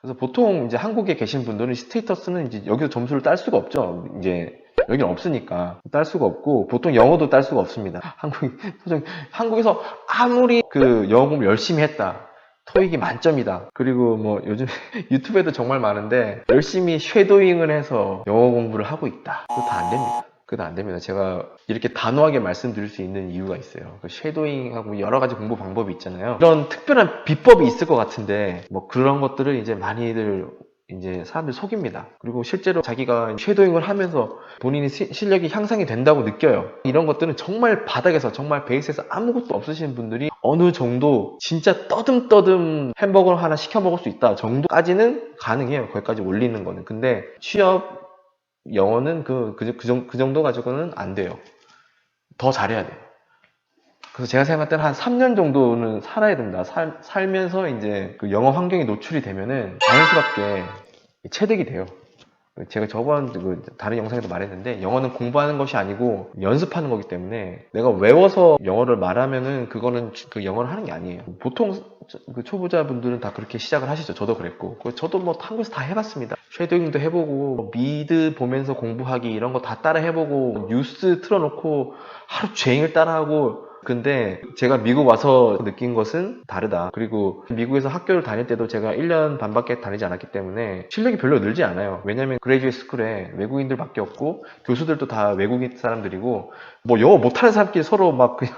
그래서 보통 이제 한국에 계신 분들은 스테이터스는 이제 여기서 점수를 딸 수가 없죠. 이제 여기는 없으니까 딸 수가 없고, 보통 영어도 딸 수가 없습니다. 한국에서 아무리 그 영어 공부 열심히 했다, 토익이 만점이다, 그리고 뭐 요즘 유튜브에도 정말 많은데 열심히 쉐도잉을 해서 영어 공부를 하고 있다, 그거 다 안 됩니다. 그거 다 안 됩니다. 제가 이렇게 단호하게 말씀드릴 수 있는 이유가 있어요. 그 쉐도잉하고 여러 가지 공부 방법이 있잖아요. 이런 특별한 비법이 있을 것 같은데 뭐 그런 것들을 이제 많이들 이제 사람들 속입니다. 그리고 실제로 자기가 쉐도잉을 하면서 본인이 실력이 향상이 된다고 느껴요. 이런 것들은 정말 바닥에서, 정말 베이스에서 아무것도 없으신 분들이 어느 정도 진짜 떠듬떠듬 햄버거 하나 시켜 먹을 수 있다 정도까지는 가능해요. 거기까지 올리는 거는. 근데 취업 영어는 그 정도 가지고는 안 돼요. 더 잘해야 돼요. 그래서 제가 생각할 때는 한 3년 정도는 살아야 된다. 살면서 이제 그 영어 환경에 노출이 되면은 자연스럽게 체득이 돼요. 제가 저번 다른 영상에도 말했는데, 영어는 공부하는 것이 아니고 연습하는 거기 때문에 내가 외워서 영어를 말하면은 그거는 그 영어를 하는 게 아니에요. 보통 그 초보자분들은 다 그렇게 시작을 하시죠. 저도 그랬고, 저도 뭐 한국에서 다 해봤습니다. 쉐도잉도 해보고, 미드 보면서 공부하기 이런 거 다 따라 해보고, 뉴스 틀어놓고 하루 종일 따라하고. 근데 제가 미국 와서 느낀 것은 다르다. 그리고 미국에서 학교를 다닐 때도 제가 1년 반밖에 다니지 않았기 때문에 실력이 별로 늘지 않아요. 왜냐면 그레이주에이트 스쿨에 외국인들밖에 없고 교수들도 다 외국인 사람들이고, 뭐 영어 못하는 사람끼리 서로 막 그냥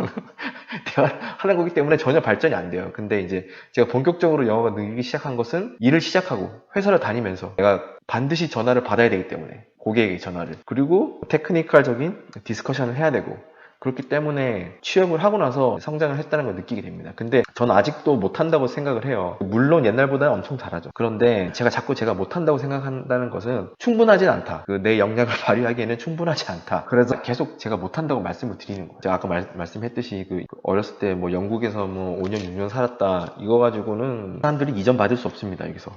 대화를 하는 거기 때문에 전혀 발전이 안 돼요. 근데 이제 제가 본격적으로 영어가 늘기 시작한 것은 일을 시작하고 회사를 다니면서 내가 반드시 전화를 받아야 되기 때문에, 고객의 전화를, 그리고 테크니컬적인 디스커션을 해야 되고, 그렇기 때문에 취업을 하고 나서 성장을 했다는 걸 느끼게 됩니다. 근데 저는 아직도 못한다고 생각을 해요. 물론 옛날보다는 엄청 잘하죠. 그런데 제가 못한다고 생각한다는 것은 충분하진 않다. 내 역량을 발휘하기에는 충분하지 않다. 그래서 계속 제가 못한다고 말씀을 드리는 거예요. 제가 아까 말씀했듯이 어렸을 때 뭐 영국에서 뭐 5년 6년 살았다, 이거 가지고는 사람들이 이점 받을 수 없습니다. 여기서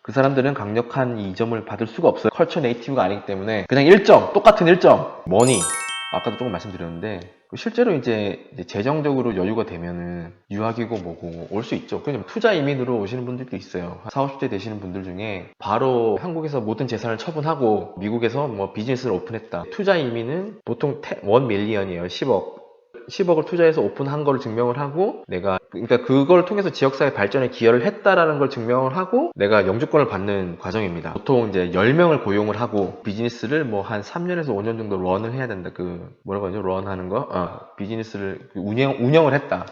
그 사람들은 강력한 이 점을 받을 수가 없어요. 컬처 네이티브가 아니기 때문에 그냥 1점, 똑같은 1점, 머니. 아까도 조금 말씀드렸는데, 실제로 이제 재정적으로 여유가 되면은 유학이고 뭐고 올 수 있죠. 그냥 투자 이민으로 오시는 분들도 있어요. 40, 50대 되시는 분들 중에 바로 한국에서 모든 재산을 처분하고 미국에서 뭐 비즈니스를 오픈했다. 투자 이민은 보통 1 밀리언이에요. 10억을 투자해서 오픈한 걸 증명을 하고, 그러니까 그걸 통해서 지역사회 발전에 기여를 했다라는 걸 증명을 하고 내가 영주권을 받는 과정입니다. 보통 이제 10명을 고용을 하고 비즈니스를 뭐 한 3년에서 5년 정도 런을 해야 된다. 뭐라고 하죠? 런하는 거? 비즈니스를 운영을 했다.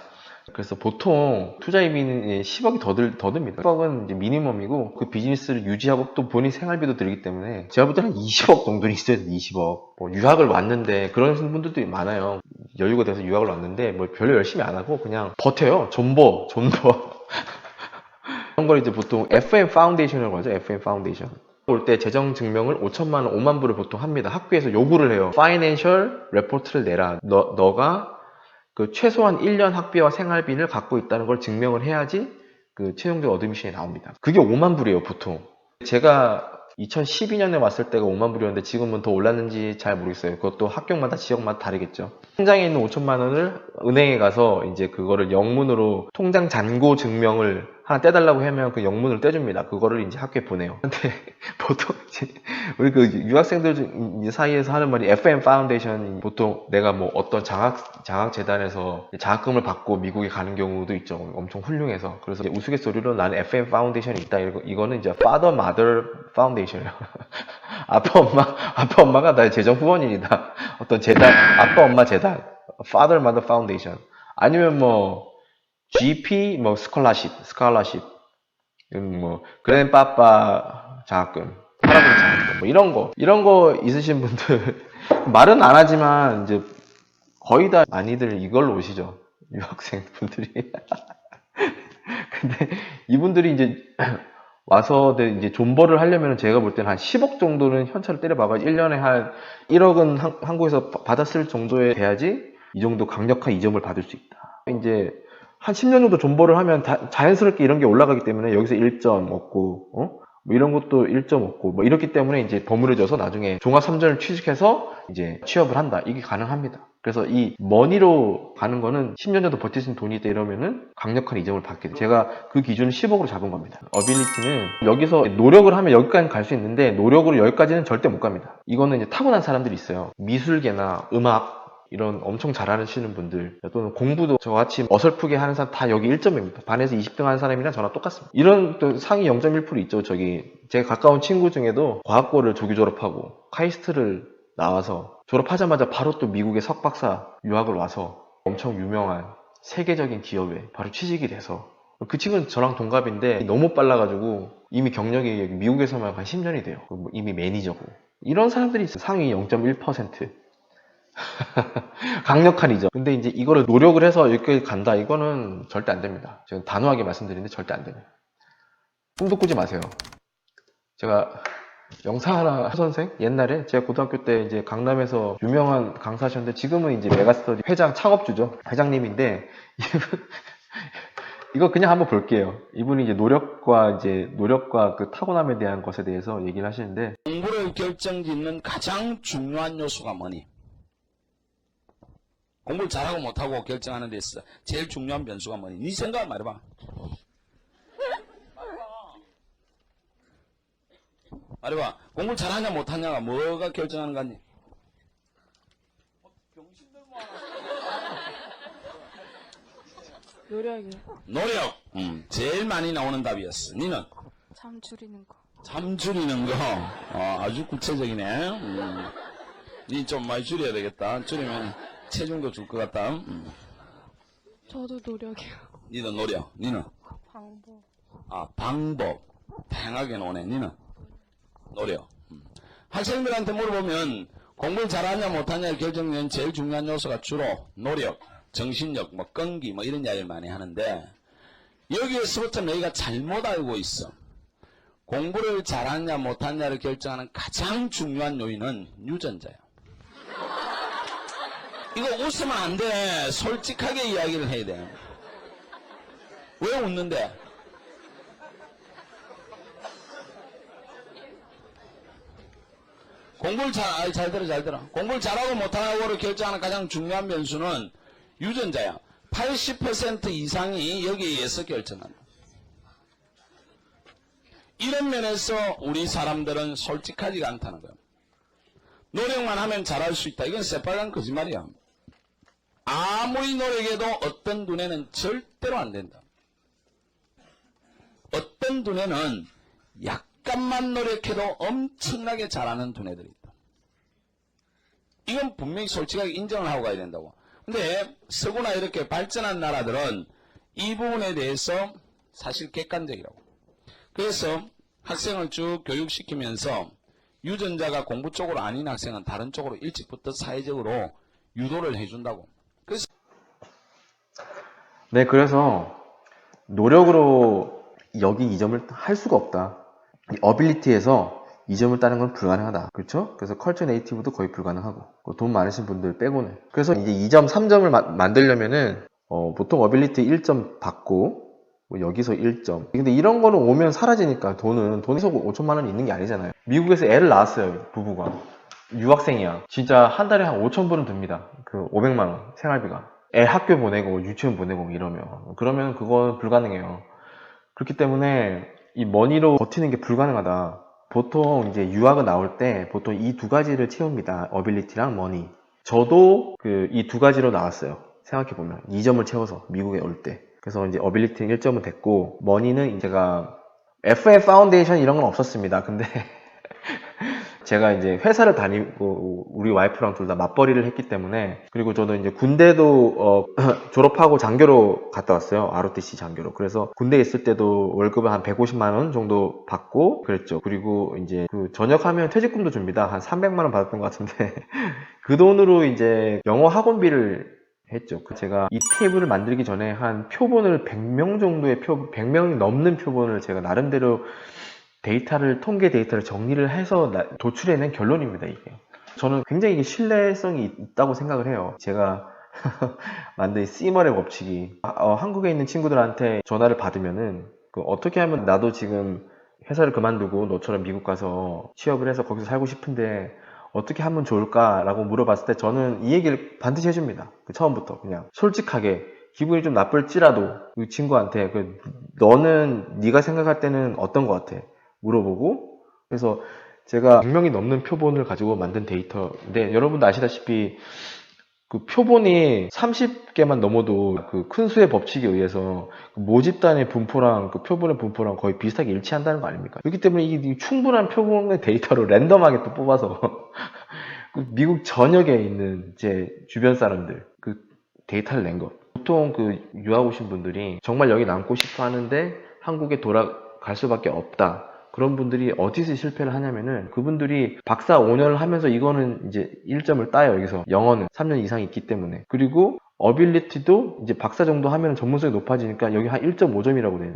그래서 보통 투자 이민이 10억이 더 듭니다. 10억은 이제 미니멈이고, 그 비즈니스를 유지하고 또 본인 생활비도 들기 때문에 제가 볼 때는 20억 정도는 있어야 돼. 20억. 뭐 유학을 왔는데, 그런 분들도 많아요. 여유가 돼서 유학을 왔는데 뭐 별로 열심히 안 하고 그냥 버텨요. 존버. 그런 걸 이제 보통 FM 파운데이션이라고 하죠. FM 파운데이션. 올 때 재정 증명을 5천만 원, 5만 불을 보통 합니다. 학교에서 요구를 해요. 파이낸셜 레포트를 내라. 너가 그 최소한 1년 학비와 생활비를 갖고 있다는 걸 증명을 해야지 그 최종적 어드미션이 나옵니다. 그게 5만 불이에요, 보통. 제가 2012년에 왔을 때가 5만 불이었는데 지금은 더 올랐는지 잘 모르겠어요. 그것도 학교마다 지역마다 다르겠죠. 통장에 있는 5천만 원을 은행에 가서 이제 그거를 영문으로 통장 잔고 증명을 하나 떼달라고 하면 그 영문을 떼줍니다. 그거를 이제 학교에 보내요. 근데 보통 이제 우리 그 유학생들 사이에서 하는 말이 FM 파운데이션, 보통 내가 뭐 어떤 장학 재단에서 장학금을 받고 미국에 가는 경우도 있죠. 엄청 훌륭해서. 그래서 이제 우스갯소리로 나는 FM 파운데이션이 있다. 이거는 이제 Father Mother 파운데이션이에요. 아빠 엄마가 나의 재정 후원인이다. 어떤 재단, 아빠 엄마 재단, Father Mother Foundation. 아니면 뭐 GP 뭐 스콜라십, 뭐 그랜빠빠 장학금, 할아버지 장학금, 뭐 이런 거 있으신 분들 말은 안 하지만 이제 거의 다 많이들 이걸로 오시죠. 유학생 분들이. 근데 이분들이 이제 와서 이제 존버를 하려면 제가 볼 때는 한 10억 정도는 현찰을 때려박아야지, 1년에 한 1억은 한국에서 받았을 정도에 돼야지 이 정도 강력한 이점을 받을 수 있다. 이제 한 10년 정도 존버를 하면 자연스럽게 이런 게 올라가기 때문에 여기서 1점 얻고, 뭐 이런 것도 1점 없고 뭐 이렇기 때문에 이제 버무려져서 나중에 종합 3전을 취직해서 이제 취업을 한다. 이게 가능합니다. 그래서 이 머니로 가는 거는 10년 정도 버틸 수 있는 돈이 있다 이러면은 강력한 이점을 받게 돼요. 제가 그 기준을 10억으로 잡은 겁니다. 어빌리티는 여기서 노력을 하면 여기까지 갈 수 있는데 노력으로 여기까지는 절대 못 갑니다. 이거는 이제 타고난 사람들이 있어요. 미술계나 음악 이런 엄청 잘하시는 분들 또는 공부도 저같이 어설프게 하는 사람 다 여기 1점입니다. 반에서 20등 하는 사람이랑 저랑 똑같습니다. 이런 또 상위 0.1% 있죠. 저기 제가 가까운 친구 중에도 과학고를 조기 졸업하고 카이스트를 나와서 졸업하자마자 바로 또 미국의 석박사 유학을 와서 엄청 유명한 세계적인 기업에 바로 취직이 돼서 그 친구는 저랑 동갑인데 너무 빨라가지고 이미 경력이 미국에서만 한 10년이 돼요. 이미 매니저고 이런 사람들이 있어요. 상위 0.1% 강력한 이점. 근데 이제 이거를 노력을 해서 여기까지 간다. 이거는 절대 안 됩니다. 제가 단호하게 말씀드리는데 절대 안 됩니다. 꿈도 꾸지 마세요. 제가 영상하나 선생 옛날에 제가 고등학교 때 이제 강남에서 유명한 강사셨는데 지금은 이제 메가스터디 회장 창업주죠. 회장님인데 이거 그냥 한번 볼게요. 이분이 이제 노력과 그 타고남에 대한 것에 대해서 얘기를 하시는데 공부를 결정짓는 가장 중요한 요소가 뭐니? 공부를 잘하고 못하고 결정하는 데 있어 제일 중요한 변수가 뭐니? 네 생각을 말해봐. 말해봐. 공부를 잘하냐 못하냐가 뭐가 결정하는 거니? 노력이요. 노력. 제일 많이 나오는 답이었어. 니는? 잠 줄이는 거. 잠 줄이는 거. 아주 구체적이네. 니 좀 많이 줄여야 되겠다. 줄이면 체중도 줄 것 같다. 저도 노력이요. 니는 노력. 니는? 방법. 방법. 다양하게 노네. 니는? 노력. 학생들한테 물어보면 공부를 잘하냐 못하냐 결정되는 제일 중요한 요소가 주로 노력, 정신력, 뭐 끈기 뭐 이런 이야기를 많이 하는데 여기에서부터 너희가 잘못 알고 있어. 공부를 잘하냐 못하냐를 결정하는 가장 중요한 요인은 유전자야. 이거 웃으면 안 돼. 솔직하게 이야기를 해야 돼. 왜 웃는데? 공부를 잘 들어. 공부를 잘하고 못하고를 결정하는 가장 중요한 변수는 유전자야. 80% 이상이 여기에 의해서 결정한다. 이런 면에서 우리 사람들은 솔직하지가 않다는 거야. 노력만 하면 잘할 수 있다. 이건 새빨간 거짓말이야. 아무리 노력해도 어떤 두뇌는 절대로 안 된다. 어떤 두뇌는 약간만 노력해도 엄청나게 잘하는 두뇌들이 있다. 이건 분명히 솔직하게 인정을 하고 가야 된다고. 근데 서구나 이렇게 발전한 나라들은 이 부분에 대해서 사실 객관적이라고. 그래서 학생을 쭉 교육시키면서 유전자가 공부 쪽으로 아닌 학생은 다른 쪽으로 일찍부터 사회적으로 유도를 해준다고. 그래서 네, 그래서 노력으로 여기 이 점을 할 수가 없다. 이 어빌리티에서 이 점을 따는 건 불가능하다. 그렇죠? 그래서 컬처 네이티브도 거의 불가능하고 돈 많으신 분들 빼고는. 그래서 이제 2점, 3점을 만들려면은 보통 어빌리티 1점 받고 뭐 여기서 1점. 근데 이런 거는 오면 사라지니까 돈에서 5천만 원이 있는 게 아니잖아요. 미국에서 애를 낳았어요. 부부가. 유학생이야. 진짜 한 달에 한 5천 불은 듭니다. 그 500만 원 생활비가. 애 학교 보내고 유치원 보내고 이러면. 그러면 그건 불가능해요. 그렇기 때문에 이 머니로 버티는 게 불가능하다. 보통 이제 유학을 나올 때 보통 이 두 가지를 채웁니다. 어빌리티랑 머니. 저도 이 두 가지로 나왔어요. 생각해보면 2점을 채워서 미국에 올 때. 그래서 이제 어빌리티는 1점은 됐고 머니는 제가 FA 파운데이션 이런 건 없었습니다. 근데 제가 이제 회사를 다니고 우리 와이프랑 둘 다 맞벌이를 했기 때문에 그리고 저는 이제 군대도 졸업하고 장교로 갔다 왔어요. ROTC 장교로. 그래서 군대에 있을 때도 월급을 한 150만 원 정도 받고 그랬죠. 그리고 이제 그 전역하면 퇴직금도 줍니다. 한 300만 원 받았던 것 같은데 그 돈으로 이제 영어 학원비를 했죠. 제가 이 테이블을 만들기 전에 한 표본을 100명 정도의 100명이 넘는 표본을 제가 나름대로 통계 데이터를 정리를 해서 도출해낸 결론입니다, 이게. 저는 굉장히 이게 신뢰성이 있다고 생각을 해요. 제가 만든 씨머의 법칙이. 한국에 있는 친구들한테 전화를 받으면은, 어떻게 하면 나도 지금 회사를 그만두고 너처럼 미국 가서 취업을 해서 거기서 살고 싶은데 어떻게 하면 좋을까라고 물어봤을 때 저는 이 얘기를 반드시 해줍니다. 처음부터 그냥 솔직하게 기분이 좀 나쁠지라도 그 친구한테 너는 네가 생각할 때는 어떤 것 같아? 물어보고 그래서 제가 100명이 넘는 표본을 가지고 만든 데이터인데 여러분도 아시다시피 그 표본이 30개만 넘어도 그 큰 수의 법칙에 의해서 그 모집단의 분포랑 그 표본의 분포랑 거의 비슷하게 일치한다는 거 아닙니까? 그렇기 때문에 이게 충분한 표본의 데이터로 랜덤하게 또 뽑아서 그 미국 전역에 있는 제 주변 사람들 그 데이터를 낸 거. 보통 그 유학 오신 분들이 정말 여기 남고 싶어 하는데 한국에 돌아갈 수밖에 없다. 그런 분들이 어디서 실패를 하냐면은 그분들이 박사 5년을 하면서 이거는 이제 1점을 따요. 여기서 영어는 3년 이상 있기 때문에. 그리고 어빌리티도 이제 박사 정도 하면 전문성이 높아지니까 여기 한 1.5점이라고 되네.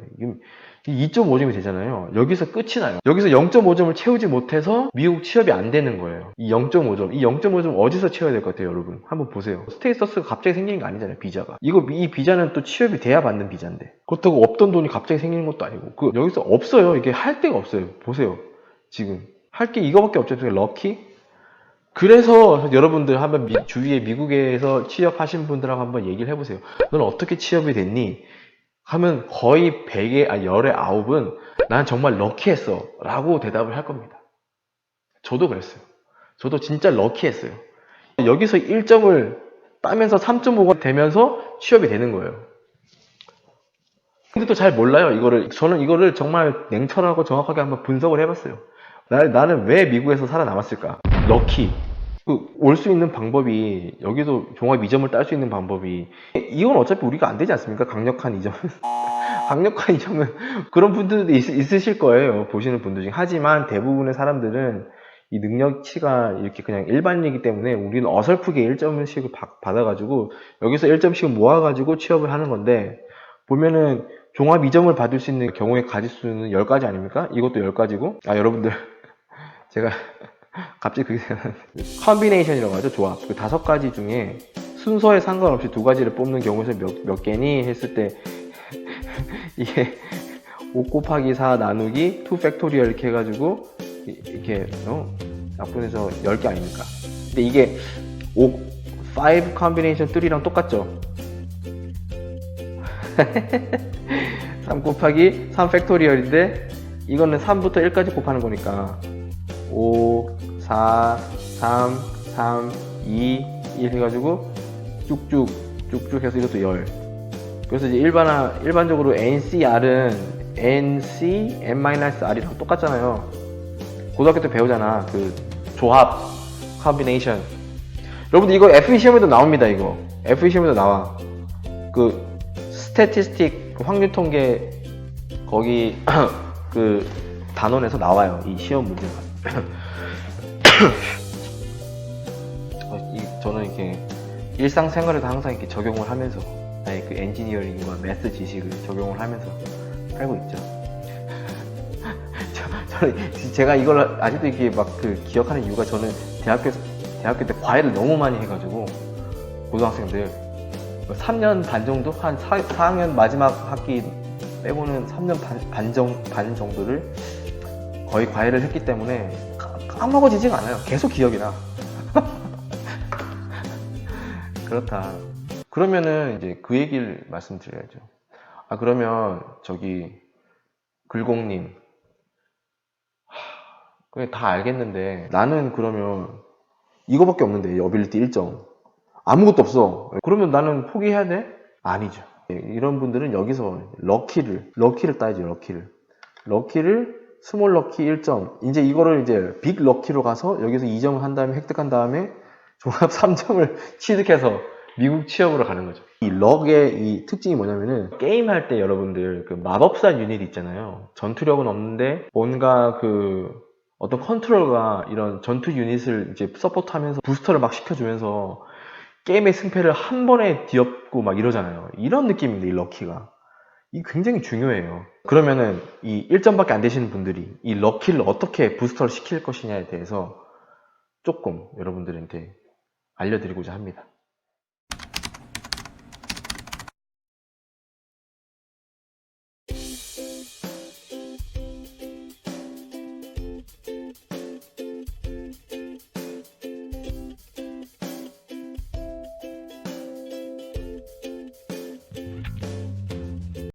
2.5점이 되잖아요. 여기서 끝이 나요. 여기서 0.5점을 채우지 못해서 미국 취업이 안 되는 거예요. 이 0.5점. 이 0.5점 어디서 채워야 될 것 같아요, 여러분? 한번 보세요. 스테이터스가 갑자기 생기는 거 아니잖아요, 비자가. 이 비자는 또 취업이 돼야 받는 비자인데. 그렇다고 없던 돈이 갑자기 생기는 것도 아니고. 여기서 없어요. 이게 할 데가 없어요. 보세요. 지금. 할 게 이거밖에 없죠. 럭키? 그래서 여러분들 한번 주위에 미국에서 취업하신 분들하고 한번 얘기를 해보세요. 넌 어떻게 취업이 됐니? 하면 거의 100에, 10에 9은 난 정말 럭키했어 라고 대답을 할 겁니다. 저도 그랬어요. 저도 진짜 럭키했어요. 여기서 1점을 따면서 3.5가 되면서 취업이 되는 거예요. 근데 또 잘 몰라요, 이거를. 저는 이거를 정말 냉철하고 정확하게 한번 분석을 해봤어요. 나는 왜 미국에서 살아남았을까? 럭키. 올 수 있는 방법이, 여기도 종합 2점을 딸 수 있는 방법이, 이건 어차피 우리가 안 되지 않습니까? 강력한 2점. 강력한 2점은 그런 분들도 있으실 거예요. 보시는 분들 중에. 하지만 대부분의 사람들은 이 능력치가 이렇게 그냥 일반이기 때문에 우리는 어설프게 1점씩을 받아가지고 여기서 1점씩 모아가지고 취업을 하는 건데, 보면은 종합 2점을 받을 수 있는 경우의 가지수는 10가지 아닙니까? 이것도 10가지고. 여러분들 제가 갑자기 그게 생각나는데, 컨비네이션이라고 하죠. 조합. 그 5가지 중에 순서에 상관없이 2가지를 뽑는 경우에서 몇 개니 했을 때 이게 5 곱하기 4 나누기 2 팩토리얼 이렇게 해가지고 이렇게 약분해서 10개 아닙니까? 근데 이게 5 combination 3랑 똑같죠? 3 곱하기 3 팩토리얼인데 이거는 3부터 1까지 곱하는 거니까 5, 4, 3, 3, 2, 1 해가지고 쭉쭉 해서 이것도 10. 그래서 이제 일반적으로 NCR은 NC, N-R이랑 똑같잖아요. 고등학교 때 배우잖아. 그 조합, combination. 여러분들 이거 FE 시험에도 나옵니다, 이거. FE 시험에도 나와. 그 스태티스틱 확률 통계 거기 그 단원에서 나와요. 이 시험 문제가. 저는 이렇게 일상생활에도 항상 이렇게 적용을 하면서 나의 그 엔지니어링과 매스 지식을 적용을 하면서 살고 있죠. 제가 이걸 아직도 이렇게 막 그 기억하는 이유가, 저는 대학교 때 과외를 너무 많이 해가지고 고등학생들 3년 반 정도? 한 4학년 마지막 학기 빼고는 3년 반 정도를 거의 과외를 했기 때문에 까먹어지지가 않아요. 계속 기억이 나. 그렇다. 그러면은 이제 그 얘기를 말씀드려야죠. 그러면 저기 글공님, 그게 다 알겠는데 나는 그러면 이거밖에 없는데, 어빌리티 1점 아무것도 없어. 그러면 나는 포기해야 돼? 아니죠. 이런 분들은 여기서 럭키를 따야죠. 럭키를 스몰 럭키 1점, 이제 이거를 이제 빅 럭키로 가서 여기서 2점을 한 다음에 획득한 다음에 종합 3점을 취득해서 미국 취업으로 가는 거죠. 이 럭의 이 특징이 뭐냐면은, 게임 할 때 여러분들 그 마법사 유닛 있잖아요. 전투력은 없는데 뭔가 그 어떤 컨트롤과 이런 전투 유닛을 이제 서포트하면서 부스터를 막 시켜주면서 게임의 승패를 한 번에 뒤엎고 막 이러잖아요. 이런 느낌입니다, 이 럭키가. 이 굉장히 중요해요. 그러면은 이 1점밖에 안 되시는 분들이 이 럭키를 어떻게 부스터를 시킬 것이냐에 대해서 조금 여러분들한테 알려드리고자 합니다.